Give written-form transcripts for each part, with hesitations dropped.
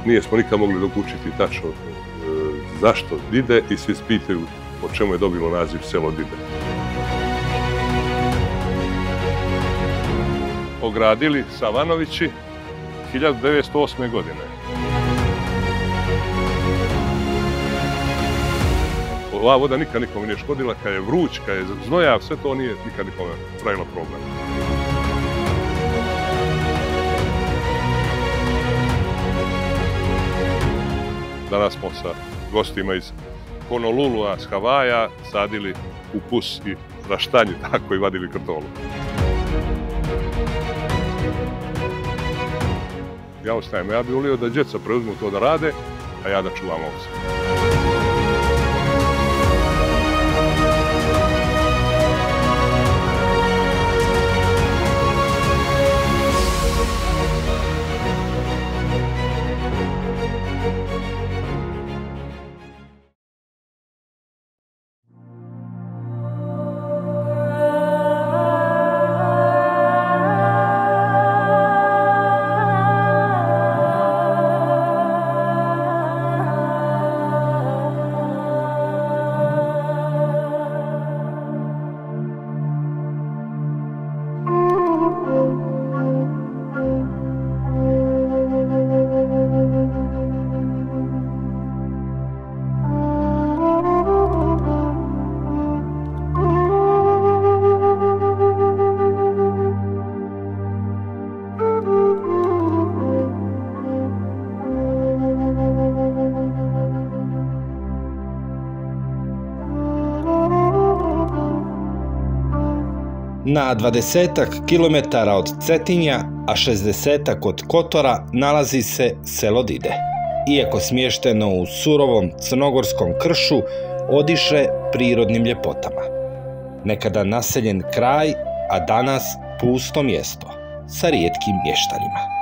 Nije smo nikad mogli dokučiti tačno zašto Dide i svi pitaju po čemu je dobilo naziv selo Dide. Ogradili Savanovići 1908. godine. Ova voda nikad nikome nije škodila, kad je vruć, kad je znojav, sve to nije nikad nikome pravilo problem. Danas smo sa gostima iz Honolulua, s Havaja, sadili kupus i raštanj, tako i vadili krtolu. Ja ostajem, ja bih volio da djeca preuzmu to da rade, a ja da čuvam ovce. Na 20-ak kilometara od Cetinja, a 60-ak od Kotora, nalazi se selo Dide. Iako smješteno u surovom crnogorskom kršu, odiše prirodnim ljepotama. Nekada naseljen kraj, a danas pusto mjesto sa rijetkim mještanima.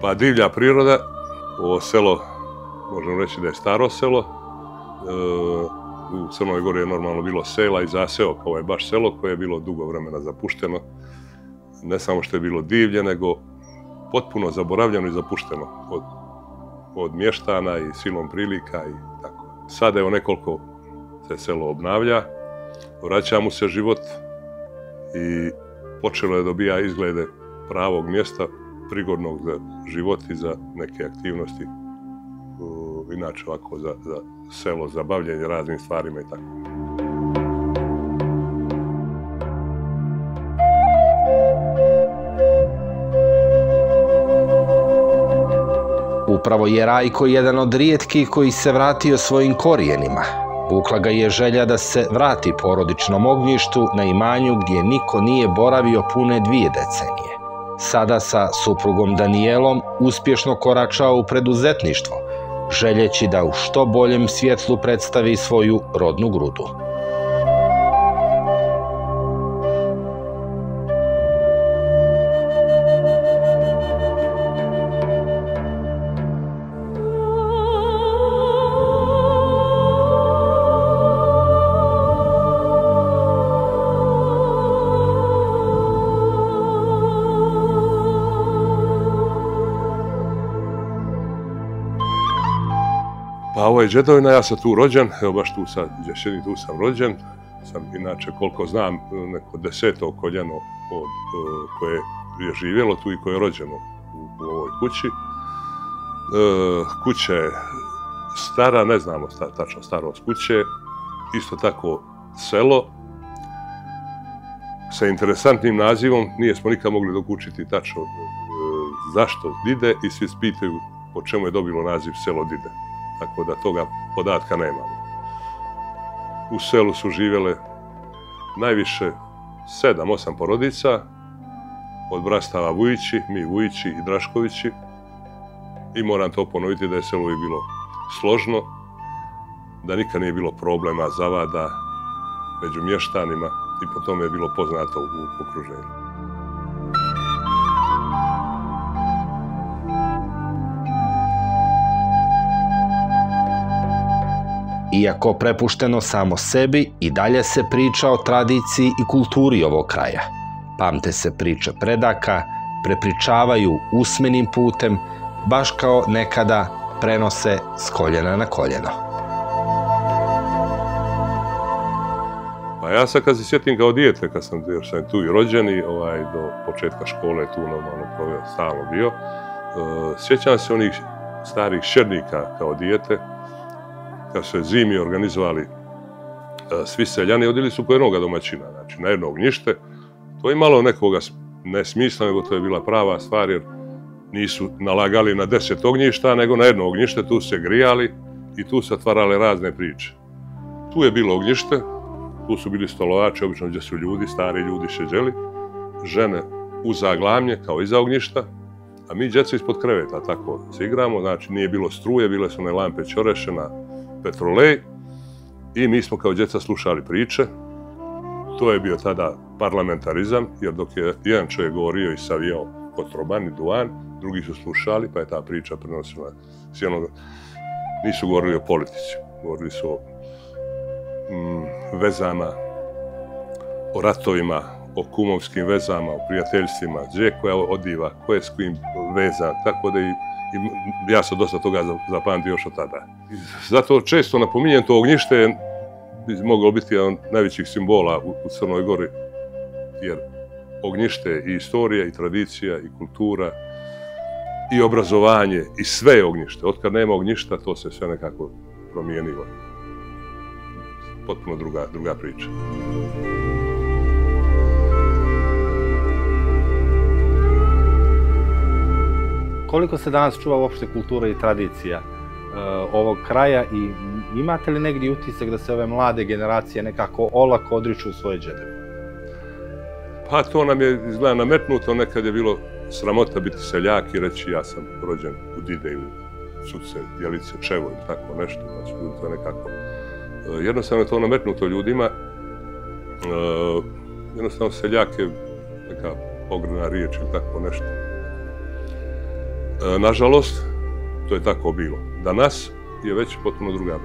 Pa divlja priroda, ovo selo, možemo reći da je staro selo. U Crnoj Gori je normalno bilo sela i zaseoka, ovo je baš selo koje je bilo dugo vremena zapušteno. Ne samo što je bilo divlje, nego potpuno zaboravljeno i zapušteno od mještana i silom prilika i tako. Sada evo nekoliko se selo obnavlja, vraća mu se život i počelo je dobija izglede pravog mjesta, prigodnog za život i za neke aktivnosti, inače ovako za selo, za bavljenje raznim stvarima i tako. Upravo je Rajko jedan od rijetkih koji se vratio svojim korijenima. Vukla ga je želja da se vrati porodičnom ognjištu na imanju gdje niko nije boravio pune 2 decenije. Sada sa suprugom Danijelom uspješno korača u preduzetništvo, željeći da u što boljem svjetlu predstavi svoju rodnu grudu. Pa ovo je Đedovina, ja sam tu rođen, evo baš tu sad, gdje sedim, tu sam rođen. Sam inače, koliko znam, neko 10. koljeno koje je živjelo tu i koje je rođeno u ovoj kući. Kuća je stara, ne znamo tačno starost kuće, isto tako selo sa interesantnim nazivom, nije smo nikad mogli dokučiti tačno zašto Dide i svi pitaju po čemu je dobilo naziv selo Dide. Tako da toga podatka nemamo. U selu su živjele najviše 7-8 porodica, od brastava Vujići, mi Vujići i Draškovići. I moram to ponoviti da je selo uvijek bilo složno, da nikad nije bilo problema, zavada među mještanima i po tome je bilo poznato u okruženju. Iako prepušteno samo sebi, i dalje se priča o tradiciji i kulturi ovog kraja. Pamte se priče predaka, prepričavaju usmenim putem, baš kao nekada prenose s koljena na koljeno. Pa ja sad kad se sjetim kao dijete, jer sam tu i rođeni, do početka škole tu normalno stalno bio, sjećam se onih starih šernika kao dijete, kad su se zimi organizovali svi seljani, odili su po jednoga domaćina, znači na jedno ognjište. To je imalo nekoga ne smisla, nego to je bila prava stvar, jer nisu nalagali na 10 ognjišta, nego na jedno ognjište, tu su se grijali i tu se otvarale razne priče. Tu je bilo ognjište, tu su bili stolovači, obično gdje su ljudi, stari ljudi šeđeli, žene uza glavnje, kao iza ognjišta, a mi djeca ispod kreveta, tako se igramo, znači nije bilo struje, bile su one lampe ćoreše na petrolej i mi smo kao djeca slušali priče. To je bio tada parlamentarizam, jer dok je jedan čovjek govorio i savijao kotroban i duvan, drugi su slušali, pa je ta priča prenosila. Nisu govorili o politici, govorili su o vezama, o ratovima, o kumovskim vezama, o prijateljstvima, gdje koja odiva, ko je s kojim veza, tako da i ja sam dosta toga zapamtio još od tada. Zato često napominjem to ognjište bi moglo biti jedan od najvećih simbola u Crnoj Gori, jer ognjište je i istorija, i tradicija, i kultura, i obrazovanje, i sve je ognjište. Otkad nema ognjišta, to se sve nekako promijenilo. Potpuno druga priča. Koliko se danas čuva uopšte kultura i tradicija ovog kraja i imate li negdje utisak da se ove mlade generacije nekako olako odriču svoje džedeve? Pa to nam je izgleda nametnuto, nekad je bilo sramota biti seljak i reći ja sam rođen u Dide ili Suce, Djelice, Čevo ili tako nešto, znači ljudi to nekako. Jednostavno je to nametnuto ljudima, jednostavno seljak je neka pogrdna riječ ili tako nešto. Nažalost, to je tako bilo. Danas je već potpuno druga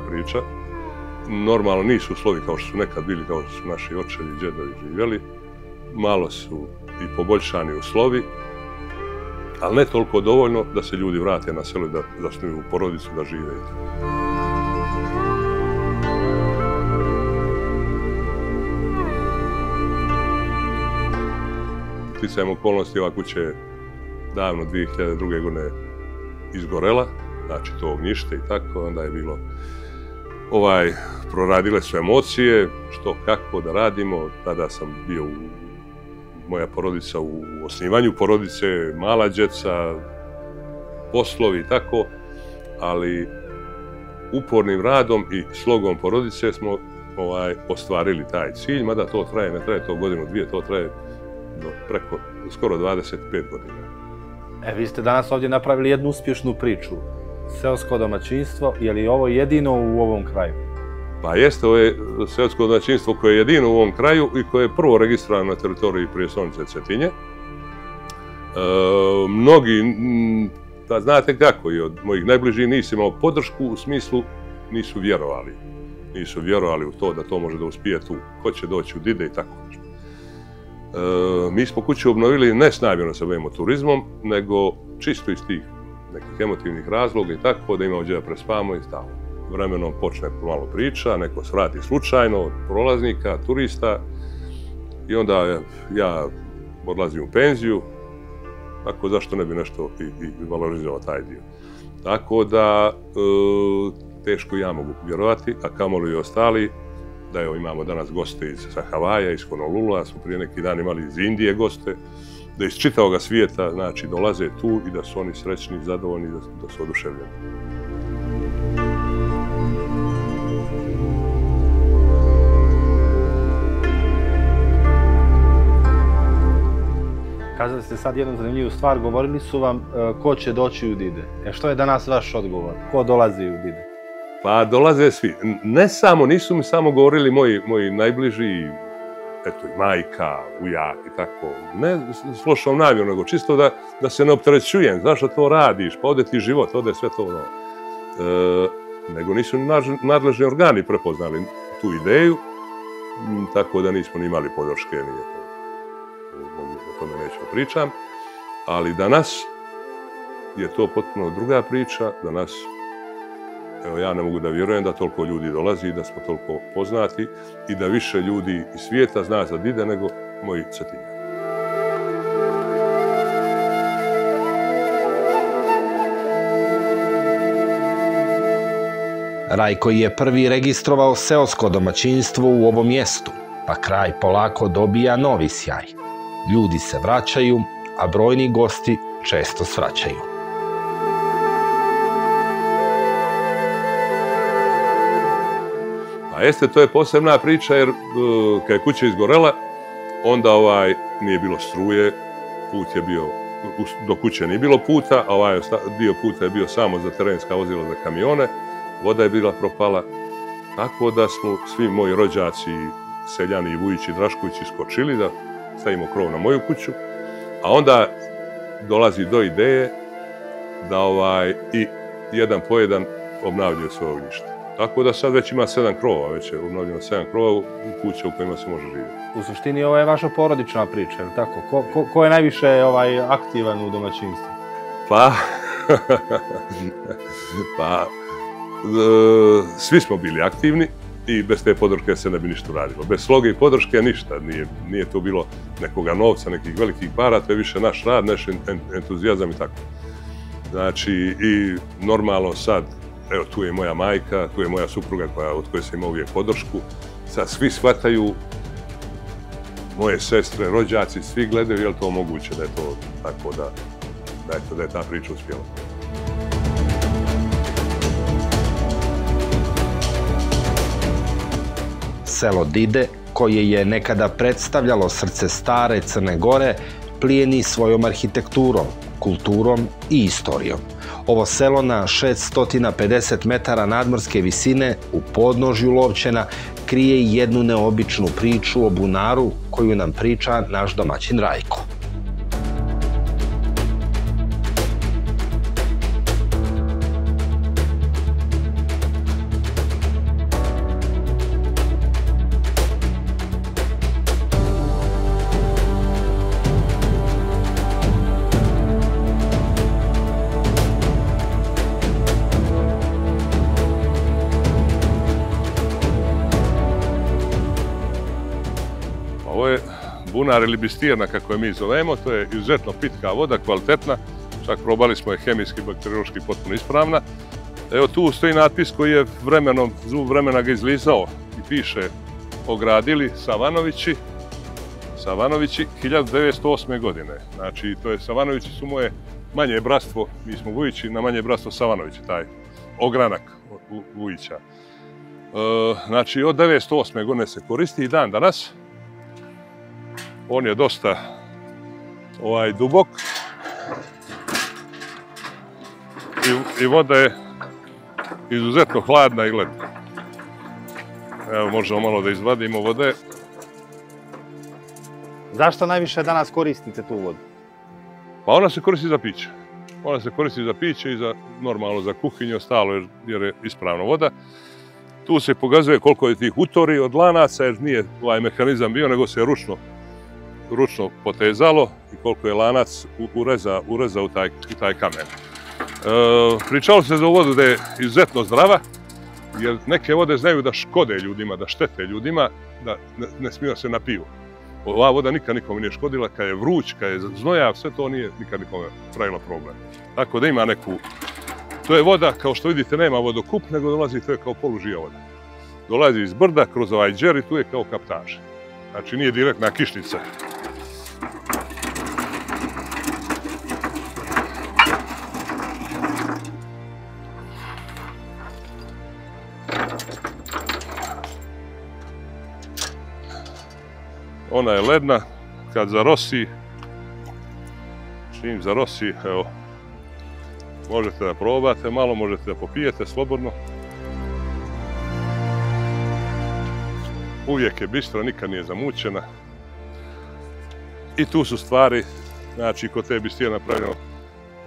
priča. Normalno nisu uslovi kao što su nekad bili, kao što su naši očevi i djedovi živjeli. Malo su i poboljšani uslovi, ali ne toliko dovoljno da se ljudi vrate na selo i da zasnuju porodicu, da žive. Sticajem okolnosti ova kuća je davno 2002. godine izgorela, znači to ognjište i tako, onda je bilo proradile su emocije, što, kako da radimo. Tada sam bio moja porodica u osnivanju porodice, mala djeca, poslovi i tako, ali upornim radom i slogom porodice smo ostvarili taj cilj, mada to traje, ne traje to godinu, dvije, to traje preko skoro 25 godina. Vi ste danas ovdje napravili jednu uspješnu priču. Seosko domaćinstvo, je li ovo jedino u ovom kraju? Pa jeste, ovo je seosko domaćinstvo koje je jedino u ovom kraju i koje je prvo registrovano na teritoriji prijestolnice Cetinje. Mnogi, da znate kako, i od mojih najbližih nisi imao podršku, u smislu nisu vjerovali. Nisu vjerovali u to da to može da uspije tu, ko će doći u Dide i tako nešto. Mi smo kuću obnovili ne s namjerom se bavimo turizmom, nego čisto iz tih nekih emotivnih razloga i tako, da imamo gdje da prespavamo i tamo. Vremenom počne malo priča, neko se vrati slučajno od prolaznika, turista i onda ja odlazim u penziju, tako zašto ne bi nešto i valorizovao taj dio. Tako da teško ja mogu vjerovati, a kamoli i ostali, da evo imamo danas goste sa Havaja, iz Honolulua, smo prije neki dan imali iz Indije goste, da iz čitavoga svijeta, znači, dolaze tu i da su oni srećni, zadovoljni, da su oduševljeni. Kazali ste sad jednu zanimljivu stvar, govorili su vam ko će doći u Dide. Što je danas vaš odgovor? Ko dolazi u Dide? Pa dolaze svi. Nisu mi samo govorili moji najbliži, eto i majka, ujak i tako. Ne s lošom namjerom, nego čisto da se ne opterećujem. Zašto to radiš? Pa ode ti život, ode sve to ono. Nego nisu nadležni organi prepoznali tu ideju, tako da nismo ni imali podrške, o tome neću pričam. Ali danas je to potpuno druga priča. Danas, evo ja ne mogu da vjerujem da toliko ljudi dolazi, da smo toliko poznati i da više ljudi iz svijeta zna za Dide nego moji Cetinjani. Rajko je prvi registrovao seosko domaćinstvo u ovom mjestu, pa kraj polako dobija novi sjaj. Ljudi se vraćaju, a brojni gosti često svraćaju. A jeste, to je posebna priča jer kad je kuća izgorela, onda nije bilo struje, put je bio, do kuće nije bilo puta, a dio puta je bio samo za terenska vozila, za kamione, voda je bila propala, tako da smo svi moji rođaci, Seljani, Vujić i Drašković iskočili da stavimo krov na moju kuću, a onda dolazi do ideje da i jedan po jedan obnavljaju svoje ognjište. Tako da sad već ima 7 krova, već je obnovljeno 7 krova u kuće u kojima se može živjeti. U suštini ovo je vaša porodična priča, je li tako? Ko je najviše aktivan u domaćinstvu? Svi smo bili aktivni i bez te podrške se ne bi ništa radilo. Bez sloge i podrške ništa. Nije to bilo nekoga novca, nekih velikih para, to je više naš rad, naš entuzijazam i tako. Znači, i normalno sad, evo, tu je moja majka, tu je moja supruga od koje sam imao uvijek podršku. Sad svi shvataju, moje sestre, rođaci, svi gledaju je li to moguće da je to tako da je ta priča uspjela. Selo Dide, koje je nekada predstavljalo srce stare Crne Gore, plijeni svojom arhitekturom, kulturom i istorijom. Ovo selo na 650 metara nadmorske visine u podnožju Lovćena krije jednu neobičnu priču o bunaru koju nam priča naš domaćin Rajko. Bunar ili bistirna, kako je mi zovemo, to je izuzetno pitka voda, kvalitetna, čak probali smo je hemijski, bakteriološki potpuno ispravna. Evo tu stoji natpis koji je zub vremena ga izlizao i piše ogradili Savanovići 1908. godine. Znači, to je Savanovići su moje manje bratstvo, mi smo Vujići, na manje bratstvo Savanovići, taj ogranak Vujića. Znači, od 1908. godine se koristi i dan danas. On je dosta dubok i voda je izuzetno hladna i ledna. Evo, možemo malo da izvadimo vode. Zašto najviše danas koristite tu vodu? Pa ona se koristi za piće. Ona se koristi za piće i normalno za kuhinju, ostalo jer je ispravna voda. Tu se pokazuje koliko je tih utori od lanaca, jer nije mehanizam bio, nego se ručno potezalo i koliko je lanac urezao u taj kamen. Pričalo se za vodu da je izuzetno zdrava, jer neke vode znaju da škode ljudima, da štete ljudima, da ne smiju se napiju. Ova voda nikad nikome nije škodila, kad je vruć, kad je znojav, sve to nije nikad nikome pravilo problem. Tako da ima neku... To je voda, kao što vidite, nema vodokup, nego dolazi, to je kao polužija voda. Dolazi iz brda, kroz ovaj džer i tu je kao kaptaž. Znači nije direktna kišnica. Ona je ledna, kad zarosi, Čim zarosi, evo, možete da probate, malo možete da popijete slobodno. Uvijek je bistra, nikad nije zamućena. I tu su stvari, znači kod te bistrije napravljeno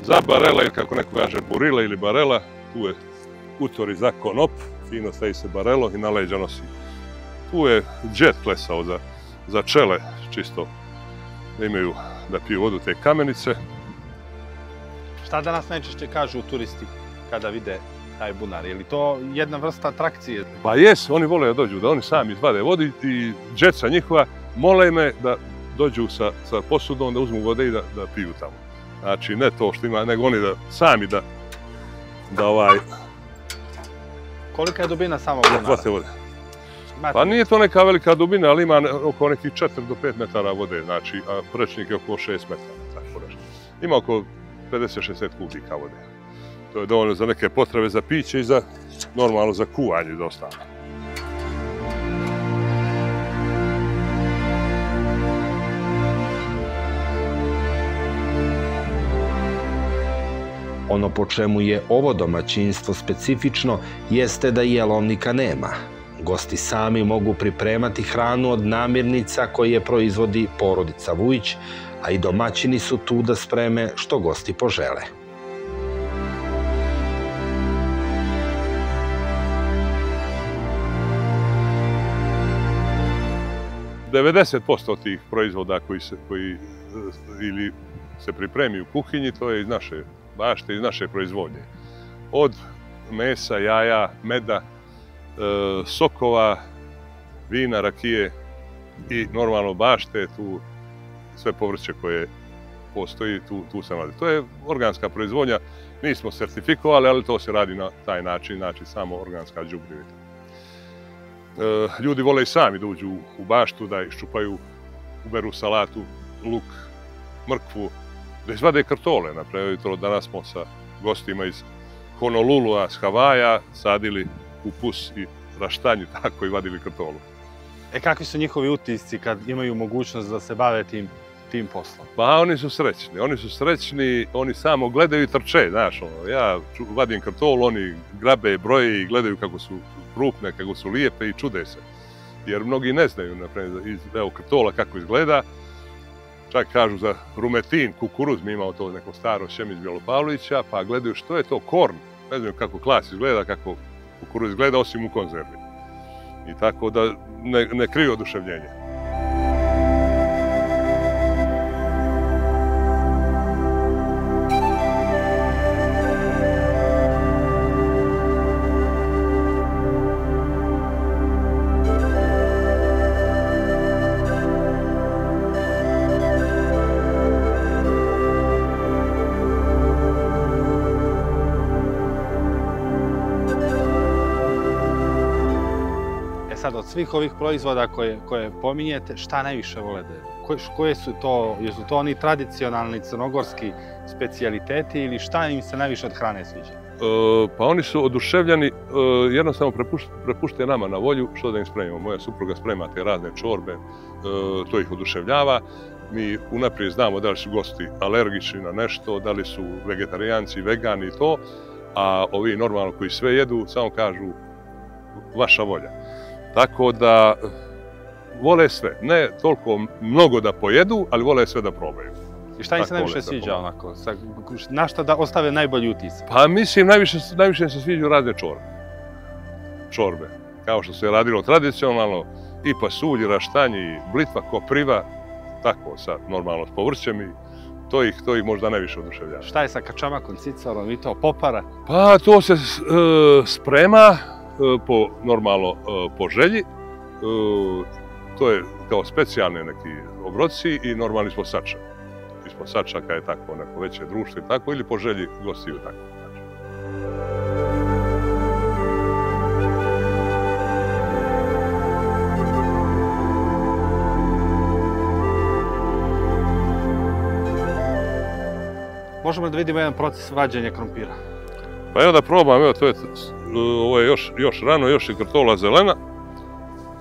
za barela, ili kako neko kaže burila ili barela. Tu je utori za konop, fino stavi se barelo i na leđa nosi. Tu je džet klesao za čele, čisto da imaju da piju vodu te kamenice. Šta danas najčešće kažu turisti kada vide taj bunar? Je li to jedna vrsta atrakcije? Pa jes, oni vole da dođu, da oni sami izvade vodi i džeca njihova mole me da dođu sa posudom, da uzmu vode i da piju tamo. Znači, ne to što ima, nego oni da sami da Kolika je dubina samog bunara? hvate vode. Pa nije to neka velika dubina, ali ima oko nekih 4 do 5 metara vode, znači, a prečnik je oko 6 metara, tako nešto. Ima oko 50-60 kubika vode. To je dovoljno za neke potrebe za piće i za normalno za kuvanje i za ostalo. Ono po čemu je ovo domaćinstvo specifično jeste da jelovnika nema. Gosti sami mogu pripremati hranu od namirnica koje proizvodi porodica Vujić, a i domaćini su tu da spreme što gosti požele. – 90% tih proizvoda koji ili se pripremi u kuhinji, to je iz naše bašte, iz naše proizvodnje. Od mesa, jaja, meda, sokova, vina, rakije i normalno bašte, tu sve povrće koje postoji, tu se radi. To je organska proizvodnja, nismo sertifikovali, ali to se radi na taj način, znači samo organska đubriva. Ljudi vole i sami da uđu u baštu, da iščupaju, uberu salatu, luk, mrkvu, da izvade kartole. Napravili to, danas smo sa gostima iz Honolulua, s Havaja, sadili kupus i raštanj, tako i vadili kartolu. Kakvi su njihovi utisci kad imaju mogućnost da se bave tim poslom? Pa oni su srećni, oni samo gledaju i trče, znaš, ja vadim kartolu, oni grabe, broje i gledaju kako su krupne, kako su lijepe i čude se. Jer mnogi ne znaju, naprimjer, evo kartola kako izgleda, čak kažu za rumetin, kukuruz, mi imamo to neko staro sjeme iz Bjelopavlovića, pa gledaju što je to korn, ne znaju kako klas izgleda, kako kukuruz izgleda, osim u konzervi. I tako da ne kriju oduševljenje. Sad, od svih ovih proizvoda koje pominjete, šta najviše vole da jedu? Koje su to, jesu to oni tradicionalni crnogorski specijaliteti ili šta im se najviše od hrane sviđa? Pa oni su oduševljeni, jednostavno prepušte nama na volju što da im spremimo. Moja supruga sprema te razne čorbe, to ih oduševljava. Mi unaprijed znamo da li su gosti alergični na nešto, da li su vegetarijanci, vegani i to, a ovi normalno koji sve jedu samo kažu vaša volja. Tako da vole sve, ne toliko mnogo da pojedu, ali vole sve da probaju. I šta im se najviše sviđa onako? Na šta da ostave najbolji utisak? Pa mislim, najviše se sviđaju razne čorbe. Kao što se radilo tradicionalno, i pasulj, i raštanj, i blitva, kopriva, tako sa normalno s povrćem i to ih možda najviše oduševljava. Šta je sa kačamakom, cicarom i to, popara? Pa to se sprema normalno po želji. To je kao specijalne neki obroci i normalni ispod sača. Ispod sačaka je tako neko veće društvo i tako, ili po želji gostiju tako. Možemo da vidimo jedan proces vađenja krompira? Pa evo da probam, evo ovo je još rano, još je kartola zelena.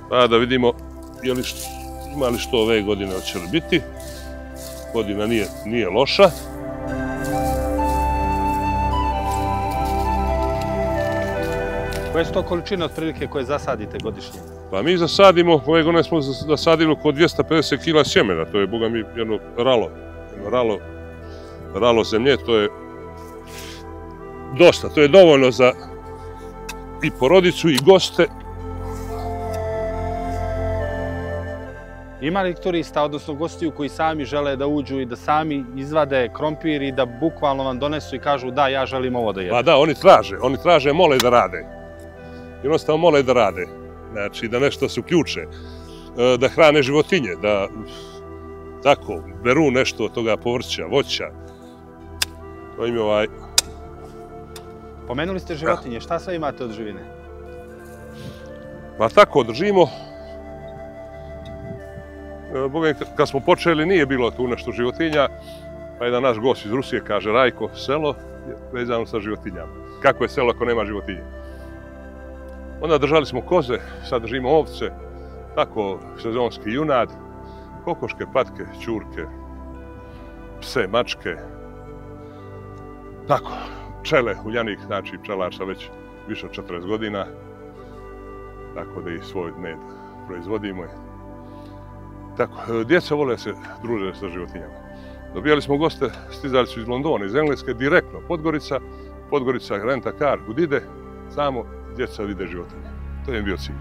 Pa da vidimo ima li što ove godine hoće li biti. Godina nije loša. Koje su to količine otprilike koje zasadite godišnje? Pa mi zasadimo, ove godine smo zasadili oko 250 kila sjemena, to je, boga mi, jedno ralo zemlje, to je dosta, to je dovoljno za i porodicu i goste. Ima li turista, odnosno gostiju koji sami žele da uđu i da sami izvade krompir i da bukvalno vam donesu i kažu da, ja želim ovo da jedem? Pa da, oni traže, mole da rade. Jednostavno mole da rade. Znači, da nešto se uključe, da hrane životinje, da tako, beru nešto od toga povrća, voća. To im je Pomenuli ste životinje, šta sve imate od živine? Pa tako, držimo. Boga, kad smo počeli, nije bilo tu nešto životinja, pa jedan naš gost iz Rusije kaže, Rajko, selo je vezano sa životinjama. Kako je selo ako nema životinje? Onda držali smo koze, sad držimo ovce, tako sezonski junad, kokoške, patke, ćurke, pse, mačke, tako, pčele, uljanik, znači pčelar sa već više od 40 godina, tako da i svoj med proizvodimo. Tako, djeca vole se druže sa životinjama. Dobijali smo goste, stizali su iz Londona, iz Engleske, direktno, Podgorica, renta kar, kud ide, samo djeca vide životinje. To je bio cilj.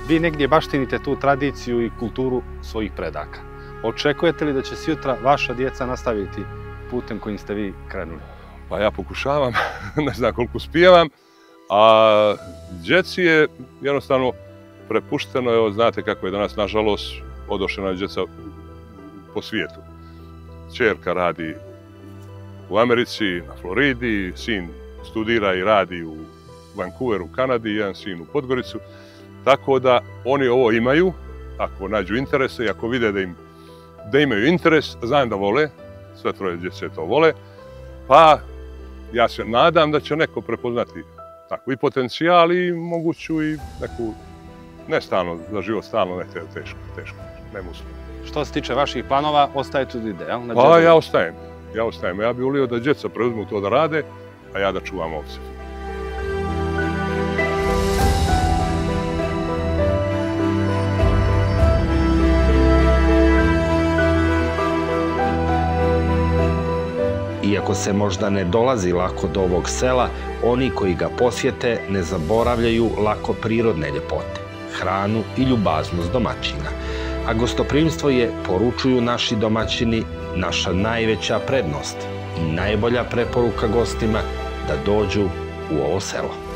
Vi negdje baštinite tu tradiciju i kulturu svojih predaka. Očekujete li da će sutra vaša djeca nastaviti putem kojim ste vi krenuli? Pa ja pokušavam, ne znam koliko uspijevam, a djeci je jednostavno prepušteno, evo znate kako je danas, nažalost, odošena djeca po svijetu. Ćerka radi u Americi, na Floridi, sin studira i radi u Vancouveru, u Kanadi, jedan sin u Podgoricu. Tako da oni ovo imaju, ako nađu interese i ako vide da imaju interes, znam da vole, sve troje djece to vole, pa ja se nadam da će neko prepoznati tako i potencijal i moguću i neku, ne stalno, za život stalno, ne teško, ne muslim. Što se tiče vaših planova, ostajete od ideja? Pa ja ostajem. Ja bih volio da djeca preuzmu to da rade, a ja da čuvam ovce. Iako se možda ne dolazi lako do ovog sela, oni koji ga posjete ne zaboravljaju lako prirodne ljepote, hranu i ljubaznost domaćina. A gostoprimstvo je, poručuju naši domaćini, naša najveća prednost i najbolja preporuka gostima da dođu u ovo selo.